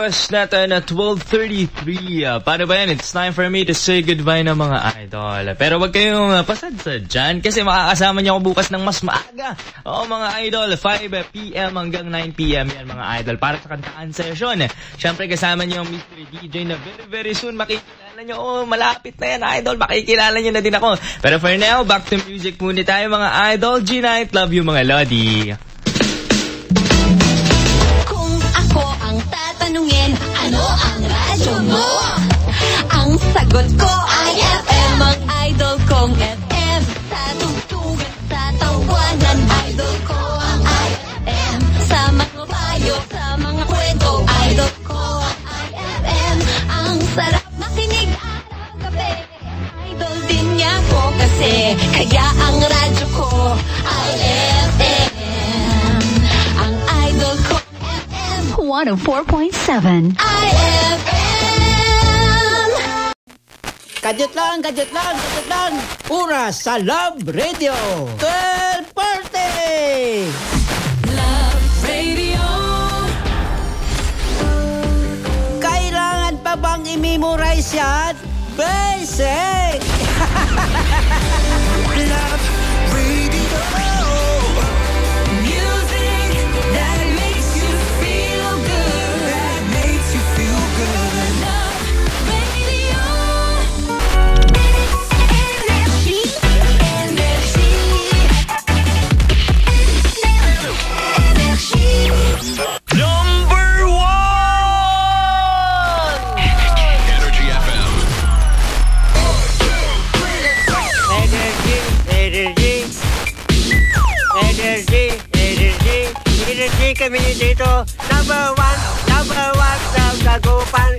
oras natin na 12:33. Paano ba yan? It's time for me to say goodbye na mga idol. Pero wag kayong pasadsad dyan kasi makakasama niyo ako bukas ng mas maaga. Oo mga idol, 5 p.m. hanggang 9 p.m. yan mga idol para sa kantaan session. Siyempre kasama niyo ang Mr. DJ na very soon makikilala niyo. Oh, malapit na yan idol, makikilala niyo na din ako. Pero for now, back to music muna tayo mga idol. G-Night, love you mga lodi. Tatanungin, ano ang radyo mo? Ang sagot ko ay FM, ang idol kong FM. Sa tugtugan, sa tawanan, idol ko ang IFM. Sa mga payo, sa mga kwento, idol ko ang IFM. Ang sarap makinig araw-gabi, idol din niya ko kasi. Kaya ang radyo ko ay FM. Ang idol ko 104.7 IFM. Kadyo lang. Oras sa Love Radio. 12:40. Love Radio. Kailangan pa bang i-memorize yan? Basic! Love Radio. Music that makes you feel good. That makes you feel good. Love Radio. Energy. Number 1! Energy FM. Energy kami dito. Number one sa Dagupan.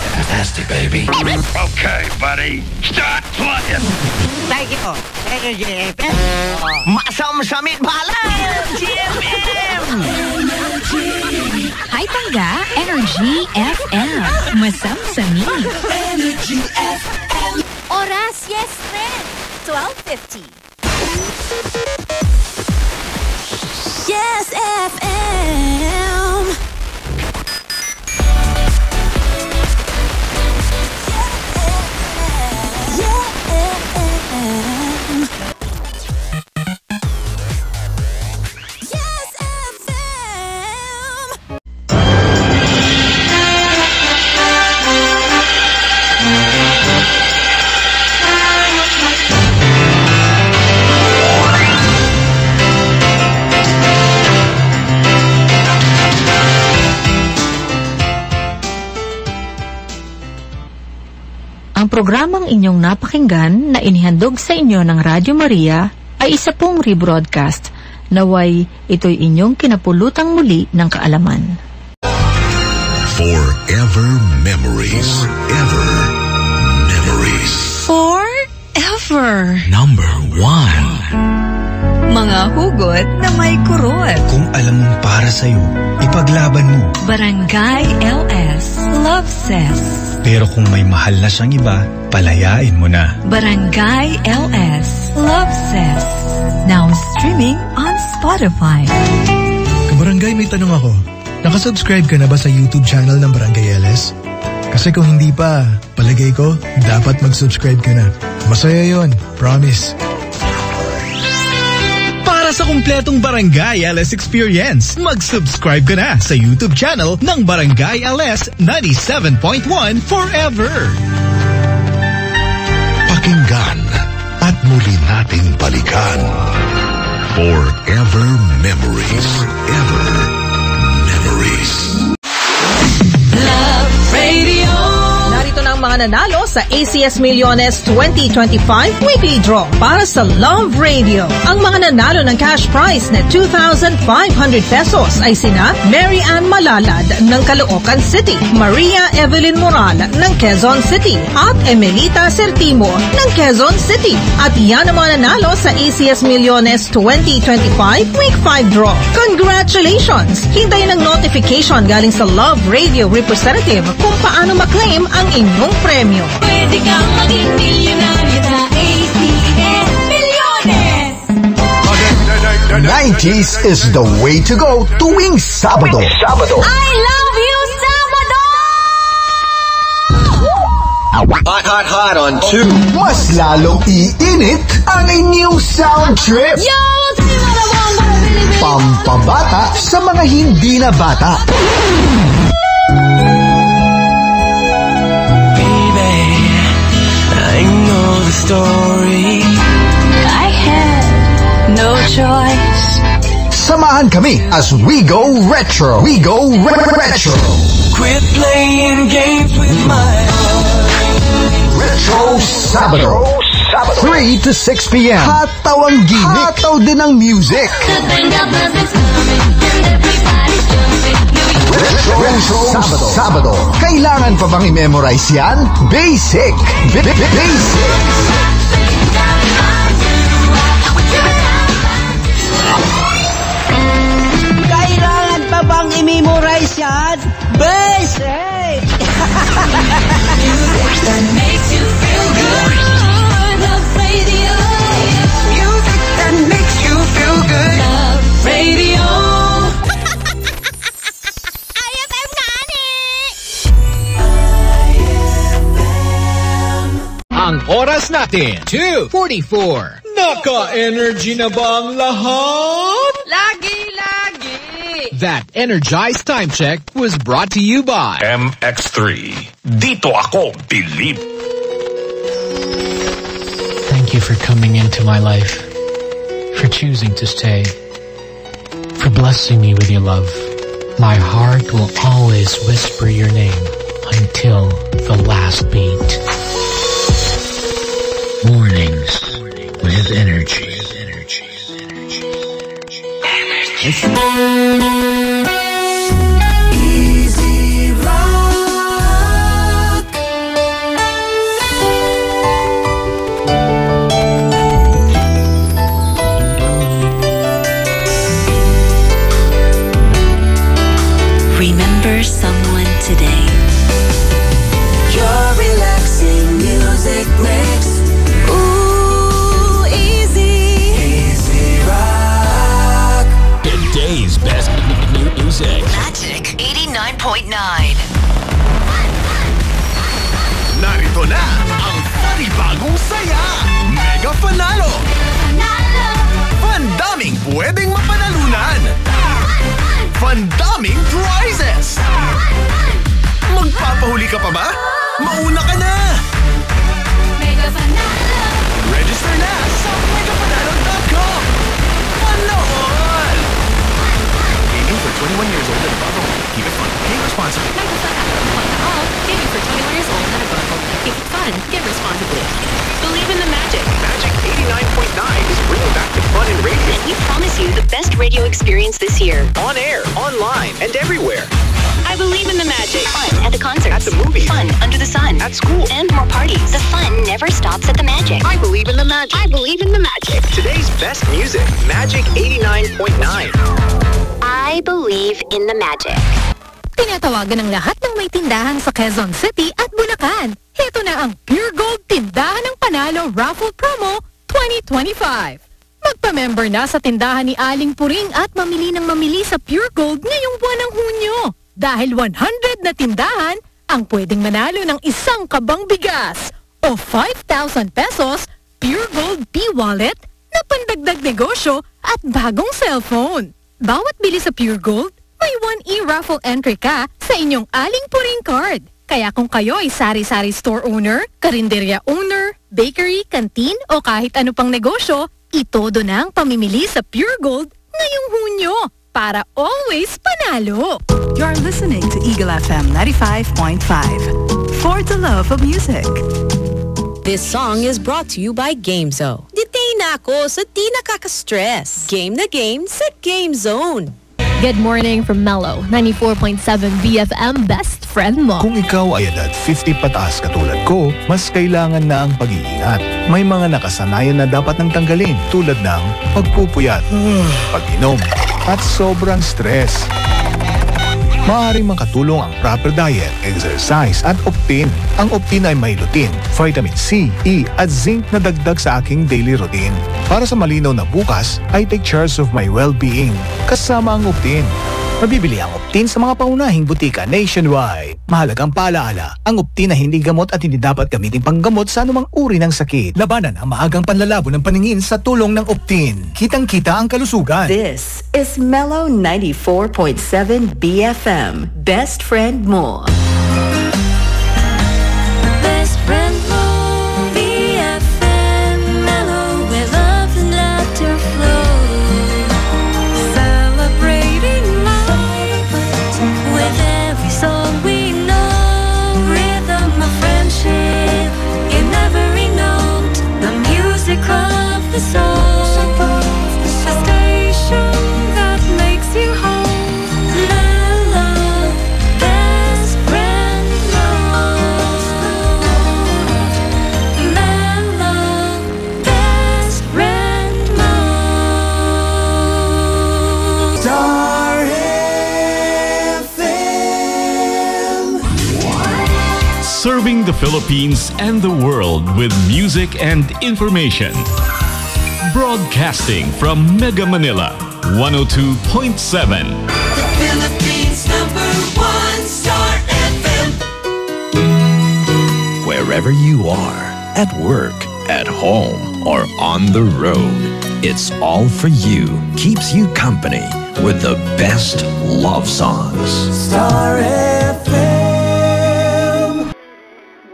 Fantastic, baby. Okay, buddy. Start playing. Thank you. Energy FM. Masam-samit balan. GFM. Hi Tangga, Energy FM. Masam-sami. Energy FM. Oras, yes, friend. 12:50. Yes, FM. Ang programang inyong napakinggan na inihandog sa inyo ng Radyo Maria ay isa pong rebroadcast. Naway ito'y inyong kinapulutang muli ng kaalaman. Forever memories. Forever memories. Forever. Number 1. Mga hugot na may kurot. Kung alam mong para sa'yo, ipaglaban mo. Barangay LS Love Says. Pero kung may mahal na siyang iba, palayain mo na. Barangay LS Love Says. Now streaming on Spotify. Kabarangay, may tanong ako. Nakasubscribe ka na ba sa YouTube channel ng Barangay LS? Kasi kung hindi pa, palagay ko, dapat mag-subscribe ka na. Masaya yon, promise. Para sa kumpletong Barangay LS experience, mag-subscribe ka na sa YouTube channel ng Barangay LS 97.1 Forever. Pakinggan at muli nating balikan. Forever memories. Forever memories. Love Radio. Narito na ang mga nanalo sa ACS Millones 2025 Weekly Draw para sa Love Radio. Ang mga nanalo ng cash prize na 2,500 pesos ay sina Mary Ann Malalad ng Caloocan City, Maria Evelyn Moral ng Quezon City, at Emelita Sertimo ng Quezon City. At yan ang mga nanalo sa ACS Millones 2025 Week 5 Draw. Congratulations! Hintayin ang notification galing sa Love Radio representative kung paano maklaim ang inyong premyo. Pwede kang maging milyonaryo sa ACS Millones. 90s is the way to go tuwing Sabado. I love you, Sabado! Hot on 2. Mas lalong iinit ang inyong sound trip. Yo! Pampabata sa mga hindi na bata. Baby, I know the story. I had no choice. Samahan kami as we go retro. We go retro. Quit playing games with my heart. Retro Sabado. 3 to 6 p.m. Hataw ang gimmick. Hataw din ang music. Retro Sabado. Kailangan pa bang i-memorize yan? Basic. Basic. Kailangan pa bang i-memorize yan? Basic! Music that makes you feel good. Love Radio. Music that makes you feel good. Love Radio. IFM Nani! Ang oras natin, 2:44. Naka-energy na ba ang lahat? Lagi! That Energized Time Check was brought to you by MX3. Dito ako believe. Thank you for coming into my life, for choosing to stay, for blessing me with your love. My heart will always whisper your name until the last beat. Mornings with energy. Easy Rock. Remember someone today. Your relaxing music mix. Ooh, easy rock. Today's best music. Magic 89.9. Narito na ang panibagong saya. Mega Panalo. Pandaming pwedeng mapanalunan. Pandaming prizes. Magpapahuli ka pa ba? Mauna ka na. Mega Panalo. Register na sa megapanalo.com. Panood! Gaming for 21 years old and above only. Keep it fun. Game responsibly. Gaming for 21 years old and above only. Keep it fun. Get responsibly. Believe in the magic. Magic 89.9 is bringing back the fun in radio. And we promise you the best radio experience this year. On air, online, and everywhere. I believe in the magic. Fun at the concerts. At the movies. Fun under the sun. At school. And more parties. The fun never stops at the magic. I believe in the magic. I believe in the magic. Today's best music, Magic 89.9. I believe in the magic. Tinatawagan ng lahat ng may tindahan sa Quezon City at Bulacan. Ito na ang Pure Gold Tindahan ng Panalo Raffle Promo 2025. Magpa-member na sa tindahan ni Aling Puring at mamili ng mamili sa Pure Gold ngayong buwan ng Hunyo. Dahil 100 na tindahan ang pwedeng manalo ng isang kabang bigas o 5,000 pesos Pure Gold P-Wallet na pandagdag negosyo at bagong cellphone. Bawat bili sa Pure Gold, may 1 e-raffle entry ka sa inyong Aling Puring card. Kaya kung kayo ay sari-sari store owner, karinderya owner, bakery, canteen o kahit ano pang negosyo, itodo na ang pamimili sa Pure Gold ngayong Hunyo para always panalo. You're listening to Eagle FM 95.5 for the love of music. This song is brought to you by GameZone. Detain na ako sa di nakaka-stress. Game na game sa Game Zone. Good morning from Mellow, 94.7 BFM, best friend mo. Kung ikaw ay edad 50 pataas katulad ko, mas kailangan na ang pag-iingat. May mga nakasanayan na dapat nang tanggalin tulad ng pagpupuyat, pag-inom, at sobrang stress. Maaaring makatulong ang proper diet, exercise at Optin. Ang Optin ay may lutein, vitamin C, E at zinc na dagdag sa aking daily routine. Para sa malinaw na bukas, I take charge of my well-being kasama ang Optin. Mabibili ang Optin sa mga paunahing butika nationwide. Mahalagang paalaala, ang Optin ay hindi gamot at hindi dapat gamitin panggamot sa anumang uri ng sakit. Labanan ang maagang panlalabo ng paningin sa tulong ng Optin. Kitang-kita ang kalusugan. This is Mellow 94.7 BFM. Best friend mo. Best friend mo, BFM, mellow where love and laughter flow. Celebrating life with every song we know. Rhythm of friendship in every note. The music of the soul. A station that makes you whole. Mellow, best friend mode. Mellow, best friend mode. Star FM. Serving the Philippines and the world with music and information. Broadcasting from Mega Manila, 102.7. The Philippines #1 Star FM. Wherever you are, at work, at home, or on the road, it's all for you. Keeps you company with the best love songs. Star FM.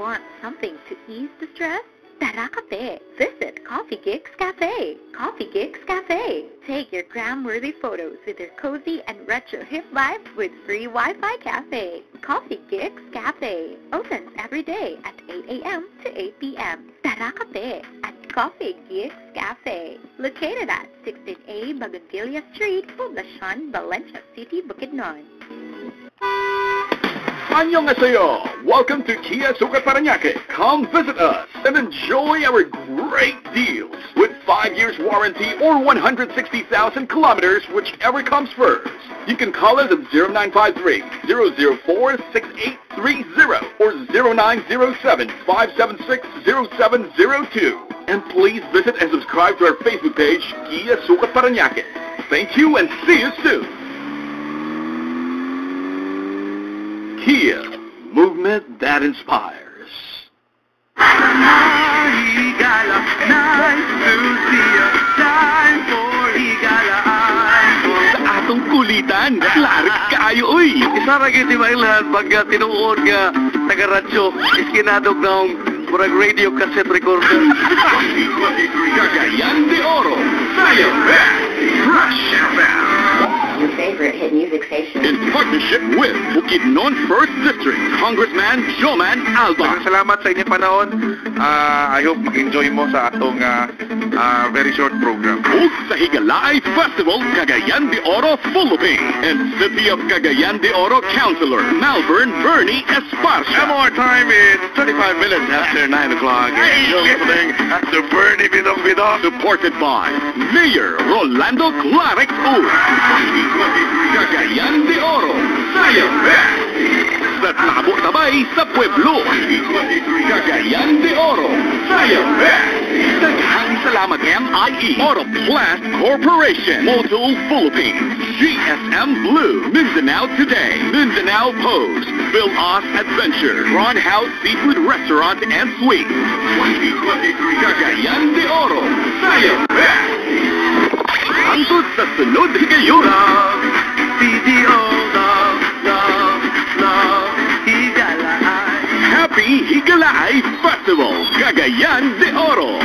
Want something to ease the stress? Tara Kape. Visit Coffee Geeks Cafe. Coffee Geeks Cafe. Take your gram-worthy photos with their cozy and retro hip vibe with free Wi-Fi cafe. Coffee Geeks Cafe. Opens every day at 8 a.m. to 8 p.m. Tara Kape at Coffee Geeks Cafe. Located at 16A Bougainvillea Street, Poblacion, Valencia City, Bukidnon. Annyeonghaseyo! Welcome to Kia Sukat Parañaque. Come visit us and enjoy our great deals with 5 years warranty or 160,000 kilometers, whichever comes first. You can call us at 0953-004-6830 or 0907-576-0702. And please visit and subscribe to our Facebook page, Kia Sukat Parañaque. Thank you and see you soon. Kia, movement that inspires. Higala, nice to see you. Time for Higala. Sa atong kulitan, larik kayo, uy! Isarag iti mailan pagka tinuod nga taga-radyo, iskinadog ng murag radio cassette recorder. Cagayan de Oro, Sayo Rush FM. Your favorite hit music station. In partnership with Bukidnon 1st District, Congressman Joman Alba. Salamat sa inyong panahon. I hope mag-enjoy mo sa atong very short program. Ug sa Higalaay Festival, Cagayan de Oro, Philippines. And City of Cagayan de Oro Councilor, Malvern Bernie Esparza. Our time is 35 minutes after 9 o'clock. You're listening to Bernie Bidong Bidong. Supported by Mayor Rolando Clarix Uy. Cagayan de Oro, Sayo Sa Tabo Tabay sa Pueblo. Cagayan de Oro, Sayo Daghang salamat MIE Autoplast Corporation, Motul Philippines, GSM Blue, Mindanao Today, Mindanao Post, Bill Oz Adventure, Ron House Seafood Restaurant and Suite. Cagayan de Oro, Sayo Hangtod sa sunod higayon. PDO, love, love, love, Higalaay. Happy Higalaay Festival, Cagayan de Oro.